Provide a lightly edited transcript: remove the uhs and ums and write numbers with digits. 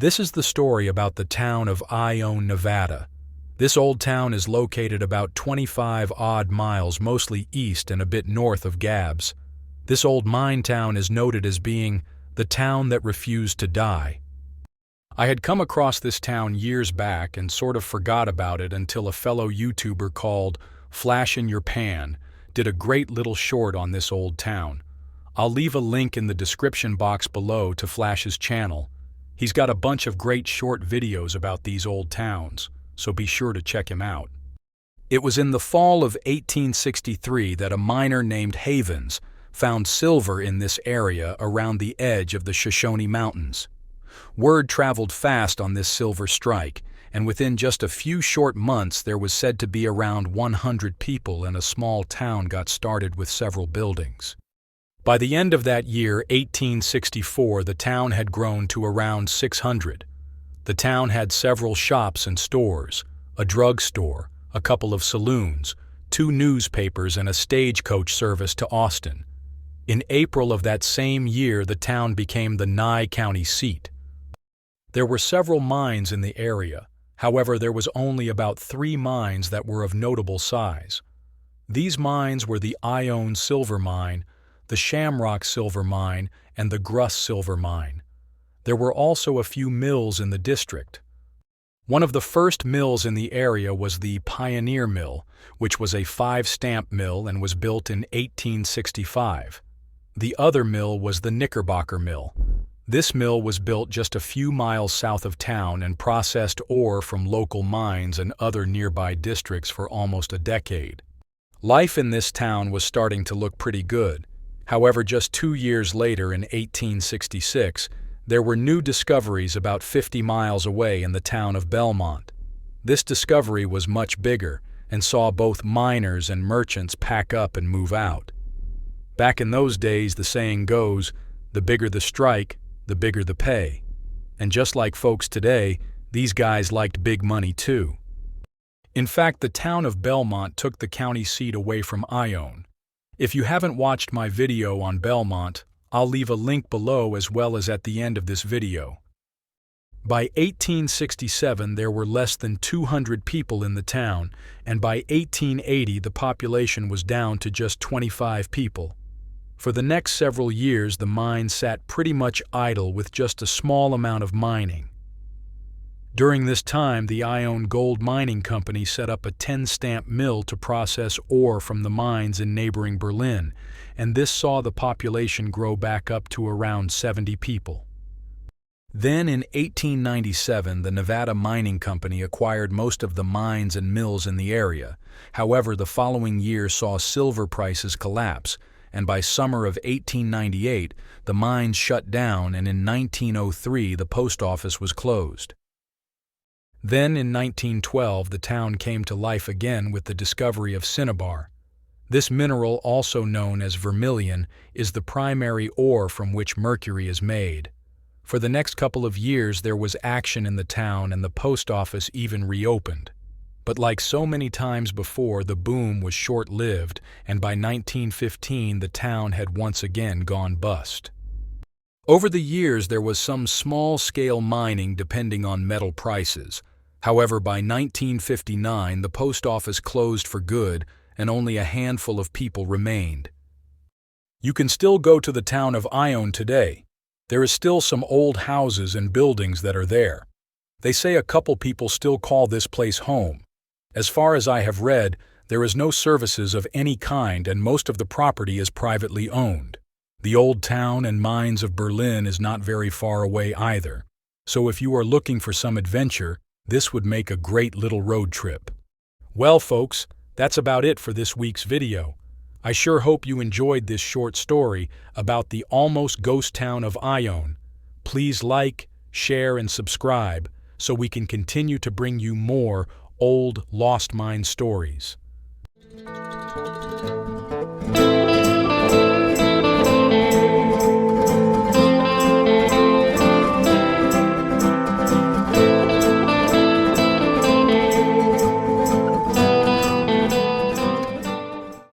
This is the story about the town of Ione, Nevada. This old town is located about 25 odd miles mostly east and a bit north of Gabs. This old mine town is noted as being the town that refused to die. I had come across this town years back and sort of forgot about it until a fellow YouTuber called Flash in Your Pan did a great little short on this old town. I'll leave a link in the description box below to Flash's channel. He's got a bunch of great short videos about these old towns, so be sure to check him out. It was in the fall of 1863 that a miner named Havens found silver in this area around the edge of the Shoshone Mountains. Word traveled fast on this silver strike, and within just a few short months there was said to be around 100 people, and a small town got started with several buildings. By the end of that year, 1864, the town had grown to around 600. The town had several shops and stores, a drugstore, a couple of saloons, 2 newspapers, and a stagecoach service to Austin. In April of that same year, the town became the Nye County seat. There were several mines in the area. However, there was only about 3 mines that were of notable size. These mines were the Ione Silver Mine, the Shamrock Silver Mine, and the Gruss Silver Mine. There were also a few mills in the district. One of the first mills in the area was the Pioneer Mill, which was a 5-stamp mill and was built in 1865. The other mill was the Knickerbocker Mill. This mill was built just a few miles south of town and processed ore from local mines and other nearby districts for almost a decade. Life in this town was starting to look pretty good. However, just 2 years later, in 1866, there were new discoveries about 50 miles away in the town of Belmont. This discovery was much bigger and saw both miners and merchants pack up and move out. Back in those days, the saying goes, the bigger the strike, the bigger the pay. And just like folks today, these guys liked big money too. In fact, the town of Belmont took the county seat away from Ione. If you haven't watched my video on Belmont, I'll leave a link below as well as at the end of this video. By 1867, there were less than 200 people in the town, and by 1880 the population was down to just 25 people. For the next several years, the mine sat pretty much idle with just a small amount of mining. During this time, the Ione Gold Mining Company set up a 10-stamp mill to process ore from the mines in neighboring Berlin, and this saw the population grow back up to around 70 people. Then in 1897, the Nevada Mining Company acquired most of the mines and mills in the area. However, the following year saw silver prices collapse, and by summer of 1898, the mines shut down, and in 1903 the post office was closed. Then in 1912, the town came to life again with the discovery of cinnabar. This mineral, also known as vermilion, is the primary ore from which mercury is made. For the next couple of years there was action in the town, and the post office even reopened. But like so many times before, the boom was short-lived, and by 1915 the town had once again gone bust. Over the years there was some small-scale mining depending on metal prices. However, by 1959 the post office closed for good, and only a handful of people remained. You can still go to the town of Ione today. There is still some old houses and buildings that are there. They say a couple people still call this place home. As far as I have read, there is no services of any kind, and most of the property is privately owned. The old town and mines of Berlin is not very far away either, so if you are looking for some adventure, this would make a great little road trip. Well, folks, that's about it for this week's video. I sure hope you enjoyed this short story about the almost ghost town of Ione. Please like, share, and subscribe so we can continue to bring you more old lost mine stories.